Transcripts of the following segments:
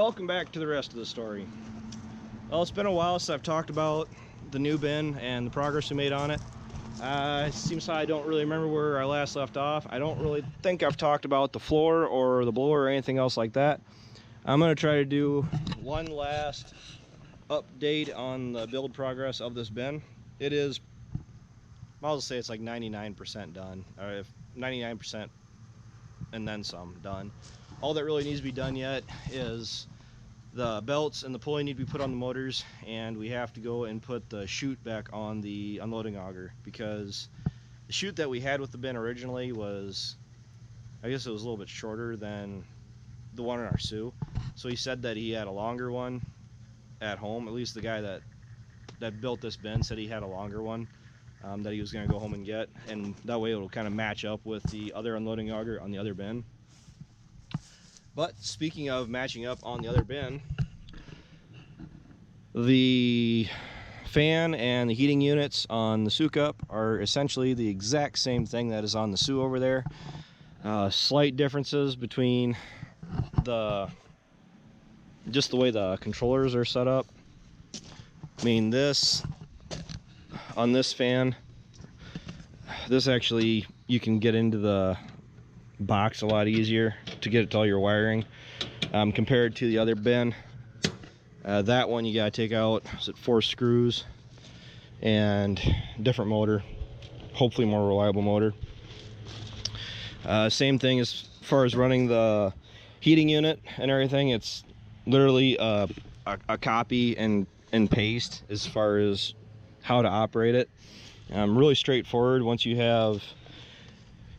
welcome back to the rest of the story. Well, it's been a while since I've talked about the new bin and the progress we made on it. It seems I don't really remember where I last left off. I don't really think I've talked about the floor or the blower or anything else like that. I'm going to try to do one last update on the build progress of this bin. It is, I'll just say it's like 99% done, or if 99% and then some done. All that really needs to be done yet is the belts and the pulley need to be put on the motors, and we have to go and put the chute back on the unloading auger, because the chute that we had with the bin originally was, I guess it was a little bit shorter than the one in our Sioux. So he said that he had a longer one at home. At least the guy that built this bin said he had a longer one that he was going to go home and get, and that way it'll kind of match up with the other unloading auger on the other bin. But speaking of matching up on the other bin, the fan and the heating units on the Sioux Cup are essentially the exact same thing that is on the Sioux over there. Slight differences between just the way the controllers are set up. I mean, this on this fan, this actually, you can get into the box a lot easier to get it to all your wiring, compared to the other bin. That one you gotta take out, is it 4 screws, and different motor, hopefully more reliable motor. Same thing as far as running the heating unit and everything. It's literally a copy and paste as far as how to operate it. Really straightforward. Once you have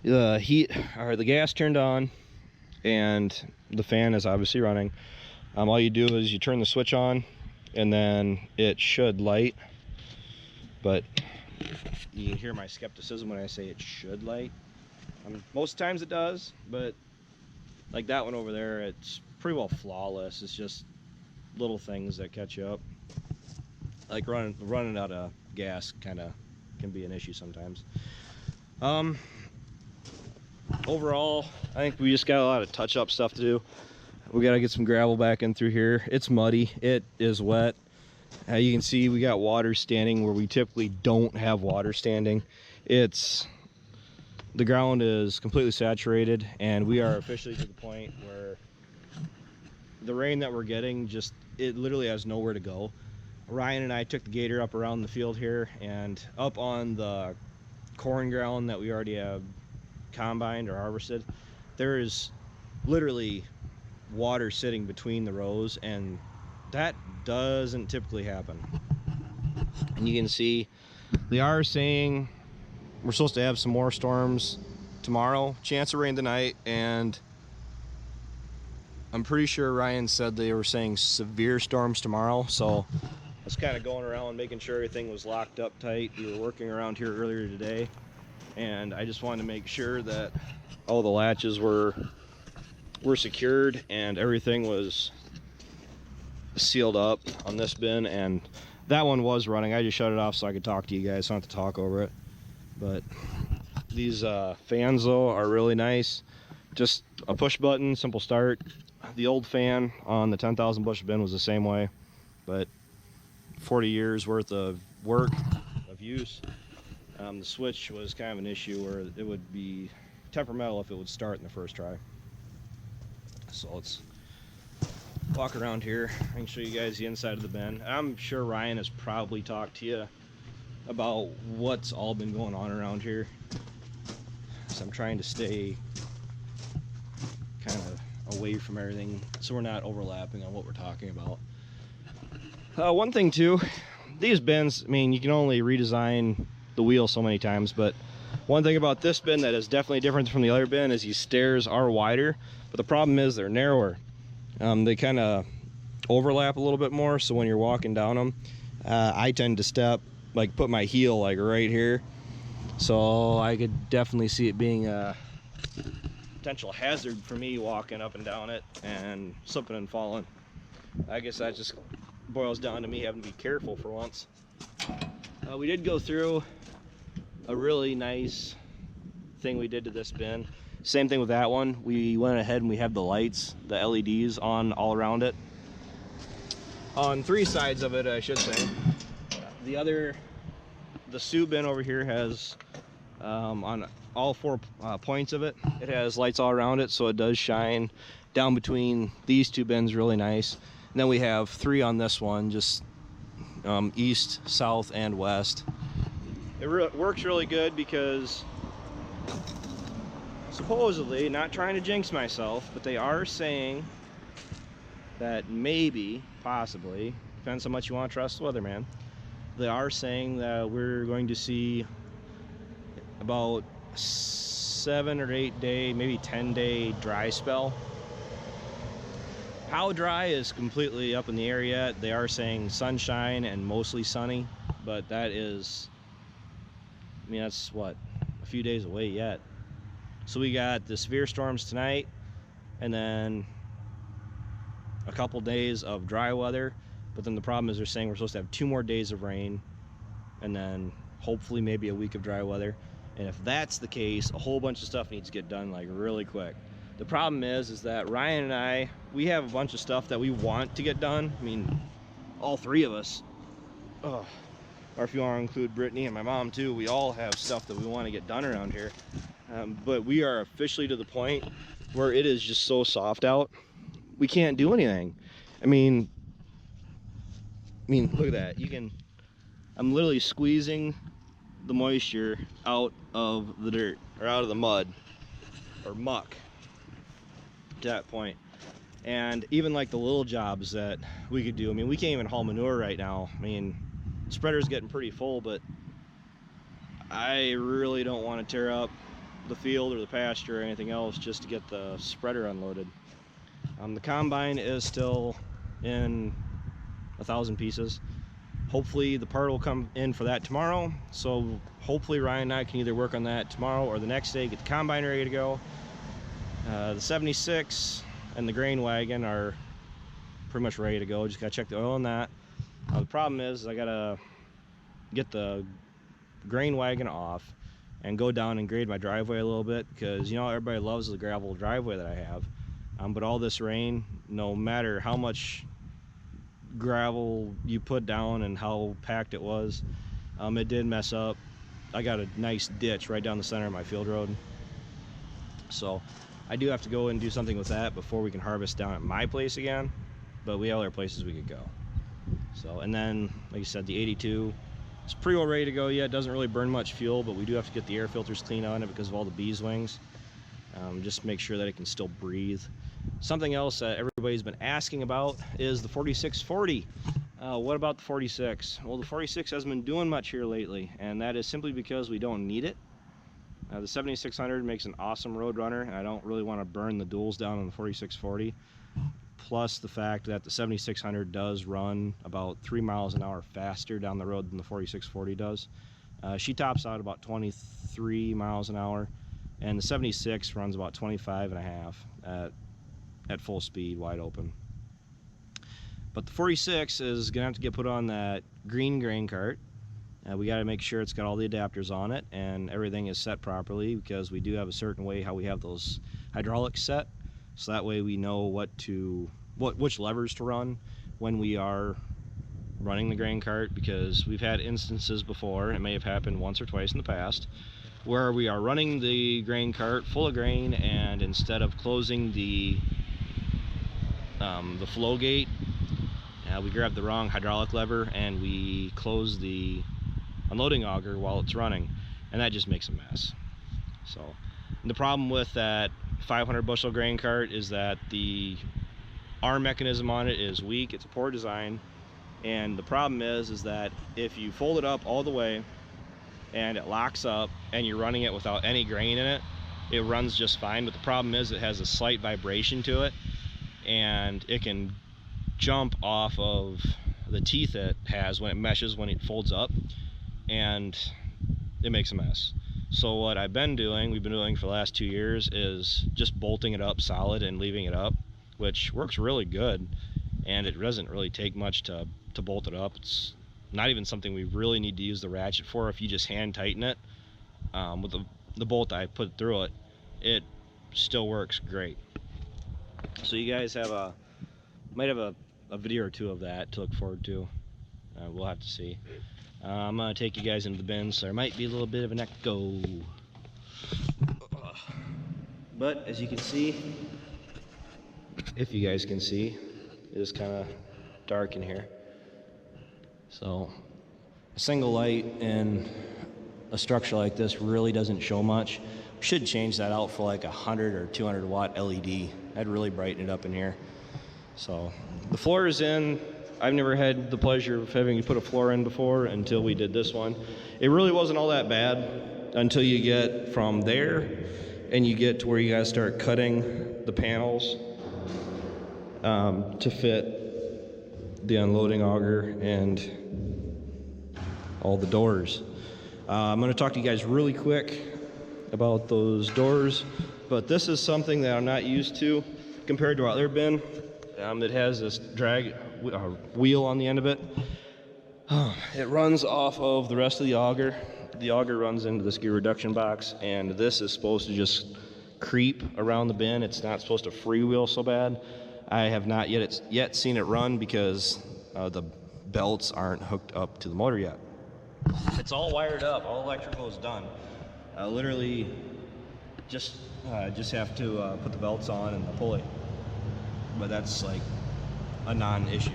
the heat or the gas turned on and the fan is obviously running, all you do is you turn the switch on and then it should light. But you can hear my skepticism when I say it should light. Most times it does, but like that one over there, it's pretty well flawless. It's just little things that catch you up, like running out of gas kind of can be an issue sometimes. Overall, I think we just got a lot of touch-up stuff to do. We got to get some gravel back in through here. It's muddy, it is wet. You can see we got water standing where we typically don't have water standing. The ground is completely saturated, and we are officially to the point where the rain that we're getting, it literally has nowhere to go. Ryan and I took the gator up around the field here, and up on the corn ground that we already have combined or harvested, there is literally water sitting between the rows, and that doesn't typically happen. And you can see they are saying we're supposed to have some more storms tomorrow, chance of rain tonight, and I'm pretty sure Ryan said they were saying severe storms tomorrow. So I was kind of going around making sure everything was locked up tight. We were working around here earlier today, and I just wanted to make sure that all the latches were secured and everything was sealed up on this bin. And that one was running. I just shut it off so I could talk to you guys, so I don't have to talk over it. But these fans though are really nice. Just a push button, simple start. The old fan on the 10,000 bushel bin was the same way, but 40 years worth of work, of use. The switch was kind of an issue where it would be temperamental if it would start in the first try. So let's walk around here. I can show you guys the inside of the bin. I'm sure Ryan has probably talked to you about what's all been going on around here, so I'm trying to stay kind of away from everything so we're not overlapping on what we're talking about. One thing too, these bins, I mean, you can only redesign the wheel so many times, but one thing about this bin that is definitely different from the other bin is these stairs are wider, but the problem is they're narrower. They kind of overlap a little bit more, so when you're walking down them, I tend to put my heel like right here, so I could definitely see it being a potential hazard for me walking up and down it and slipping and falling. I guess that just boils down to me having to be careful for once. We did go through a really nice thing we did to this bin. Same thing with that one. We went ahead and we have the lights, the LEDs on all around it. on 3 sides of it, I should say. The sous bin over here has on all 4 points of it, it has lights all around it, so it does shine down between these 2 bins really nice. And then we have 3 on this one, just east, south, and west. It works really good because supposedly, not trying to jinx myself, but they are saying that maybe, possibly, depends how much you want to trust the weatherman, they are saying that we're going to see about 7 or 8 day, maybe 10-day dry spell. How dry is completely up in the air yet. They are saying sunshine and mostly sunny, but that is, I mean, that's what, a few days away yet. So we got the severe storms tonight, and then a couple days of dry weather. But then the problem is they're saying we're supposed to have 2 more days of rain, and then hopefully maybe a week of dry weather. And if that's the case, a whole bunch of stuff needs to get done like really quick. The problem is that Ryan and I, we have a bunch of stuff that we want to get done. I mean, all 3 of us. Oh. Or if you want to include Brittany and my mom too, we all have stuff that we want to get done around here. But we are officially to the point where it is just so soft out, we can't do anything. I mean, look at that. I'm literally squeezing the moisture out of the dirt, or out of the mud, or muck, to that point. And even like the little jobs that we could do, I mean, we can't even haul manure right now. I mean, the spreader's getting pretty full, but I really don't want to tear up the field or the pasture or anything else just to get the spreader unloaded. The combine is still in 1,000 pieces. Hopefully the part will come in for that tomorrow, so hopefully Ryan and I can either work on that tomorrow or the next day, get the combine ready to go. The 76 and the grain wagon are pretty much ready to go. Just gotta check the oil on that. The problem is I gotta get the grain wagon off and go down and grade my driveway a little bit, because you know everybody loves the gravel driveway that I have, but all this rain, no matter how much gravel you put down and how packed it was, it did mess up. I got a nice ditch right down the center of my field road, so I do have to go and do something with that before we can harvest down at my place again. But we have other places we could go. So, and then like I said, the 82, it's pretty well ready to go yet. It doesn't really burn much fuel, but we do have to get the air filters clean on it because of all the bees wings, just to make sure that it can still breathe. Something else that everybody's been asking about is the 4640. What about the 46? Well, the 46 hasn't been doing much here lately, and that is simply because we don't need it. The 7600 makes an awesome road runner, and I don't really want to burn the duals down on the 4640. Plus the fact that the 7600 does run about 3 miles an hour faster down the road than the 4640 does. She tops out about 23 miles an hour, and the 76 runs about 25 and a half at full speed, wide open. But the 46 is gonna have to get put on that green grain cart. We got to make sure it's got all the adapters on it and everything is set properly, because we do have a certain way how we have those hydraulics set, so that way we know which levers to run when we are running the grain cart. Because we've had instances before, it may have happened once or twice in the past, where we are running the grain cart full of grain, and instead of closing the flow gate, we grab the wrong hydraulic lever and we close the unloading auger while it's running, and that just makes a mess. So, and the problem with that 500 bushel grain cart is that the arm mechanism on it is weak. It's a poor design, and the problem is that if you fold it up all the way and it locks up and you're running it without any grain in it, it runs just fine. But the problem is it has a slight vibration to it, and it can jump off of the teeth it has when it meshes, when it folds up, and it makes a mess. So what we've been doing for the last 2 years is just bolting it up solid and leaving it up, which works really good, and it doesn't really take much to bolt it up. It's not even something we really need to use the ratchet for. If you just hand tighten it with the bolt I put through it, it still works great. So you guys might have a a video or two of that to look forward to. We'll have to see. I'm gonna take you guys into the bin, so there might be a little bit of an echo. But as you can see, if you guys can see, it is kind of dark in here. So a single light in a structure like this really doesn't show much. We should change that out for like 100 or 200 watt LED. That'd really brighten it up in here. So the floor is in. I've never had the pleasure of having to put a floor in before until we did this one. It really wasn't all that bad until you get from there and you get to where you gotta start cutting the panels to fit the unloading auger and all the doors. I'm gonna talk to you guys really quick about those doors, but this is something that I'm not used to compared to our other bin. It has this drag wheel on the end of it. It runs off of the rest of the auger. The auger runs into this gear reduction box, and this is supposed to just creep around the bin. It's not supposed to freewheel so bad. I have not yet seen it run because the belts aren't hooked up to the motor yet. It's all wired up. All electrical is done. Literally, just have to put the belts on and the pulley. But that's like a non-issue.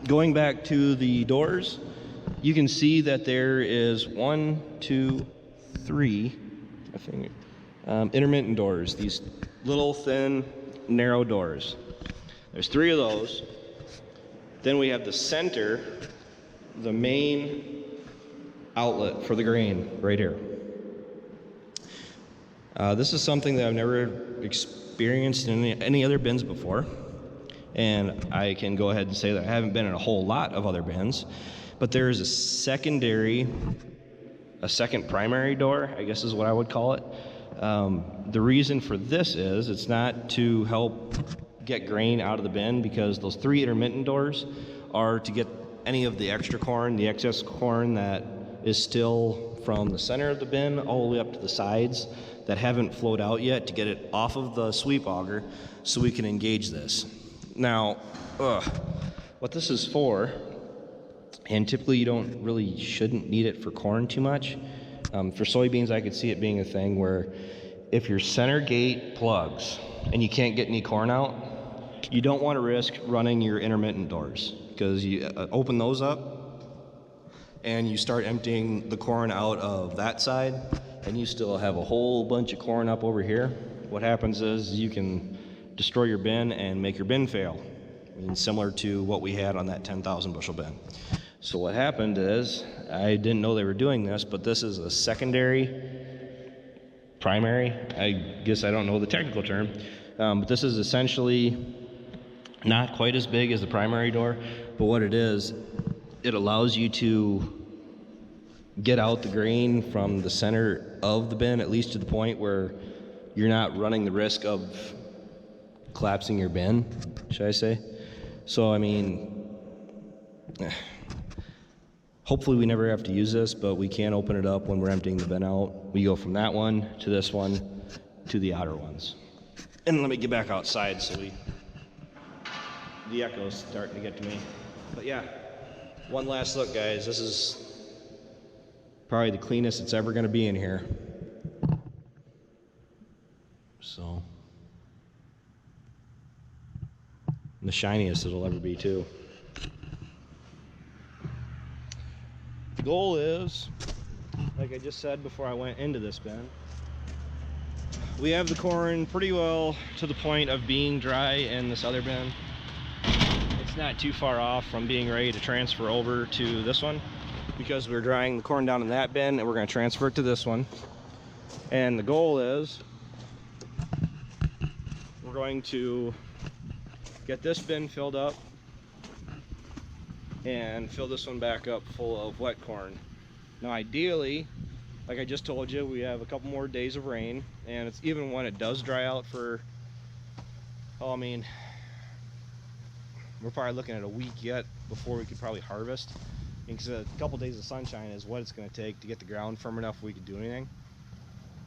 Going back to the doors, you can see that there is 1, 2, 3, I think, intermittent doors. These little thin, narrow doors. There's 3 of those. Then we have the center, the main outlet for the grain right here. This is something that I've never experienced in any other bins before, and I can go ahead and say that I haven't been in a whole lot of other bins, but there is a second primary door, I guess is what I would call it. The reason for this is it's not to help get grain out of the bin, because those 3 intermittent doors are to get any of the extra corn, the excess corn that is still from the center of the bin all the way up to the sides that haven't flowed out yet, to get it off of the sweep auger so we can engage this. Now, what this is for, and typically you shouldn't need it for corn too much. For soybeans, I could see it being a thing where if your center gate plugs and you can't get any corn out, you don't want to risk running your intermittent doors, because you open those up and you start emptying the corn out of that side, and you still have a whole bunch of corn up over here. What happens is you can destroy your bin and make your bin fail. I mean, similar to what we had on that 10,000 bushel bin. So what happened is, I didn't know they were doing this, but this is a primary, I guess I don't know the technical term, but this is essentially not quite as big as the primary door, but what it is, it allows you to get out the grain from the center of the bin, at least to the point where you're not running the risk of collapsing your bin, should I say. So, I mean, hopefully we never have to use this, but we can open it up when we're emptying the bin out. We go from that one to this one to the outer ones. And let me get back outside so the echo's starting to get to me. But yeah, one last look, guys. This is probably the cleanest it's ever going to be in here. So, and the shiniest it'll ever be too. The goal is, like I just said before I went into this bin, we have the corn pretty well to the point of being dry in this other bin. It's not too far off from being ready to transfer over to this one, because we're drying the corn down in that bin and we're going to transfer it to this one. And the goal is we're going to get this bin filled up and fill this one back up full of wet corn. Now ideally, like I just told you, we have a couple more days of rain, and it's even when it does dry out for, oh, I mean, we're probably looking at a week yet before we could probably harvest, because a couple days of sunshine is what it's going to take to get the ground firm enough we could do anything.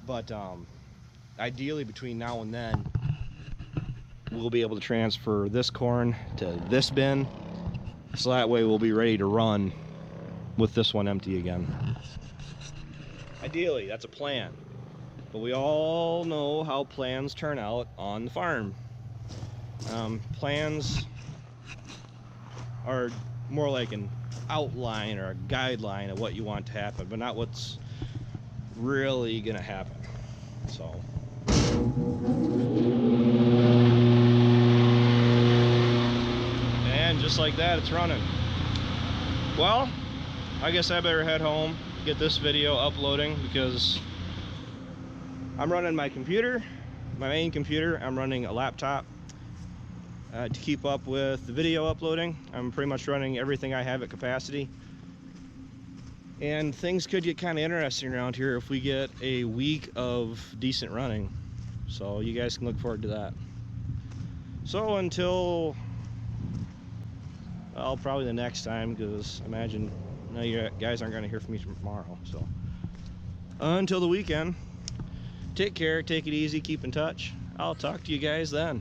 But ideally between now and then, we'll be able to transfer this corn to this bin, so that way we'll be ready to run with this one empty again. Ideally, that's a plan, but we all know how plans turn out on the farm. Plans are more like an outline or a guideline of what you want to happen, but not what's really gonna happen. So and just like that, it's running. Well, I guess I better head home, get this video uploading, because I'm running my computer, my main computer. I'm running a laptop to keep up with the video uploading. I'm pretty much running everything I have at capacity. And things could get kind of interesting around here if we get a week of decent running. So you guys can look forward to that. So until, well, probably the next time, because I imagine you guys aren't going to hear from me tomorrow. So until the weekend, take care, take it easy, keep in touch. I'll talk to you guys then.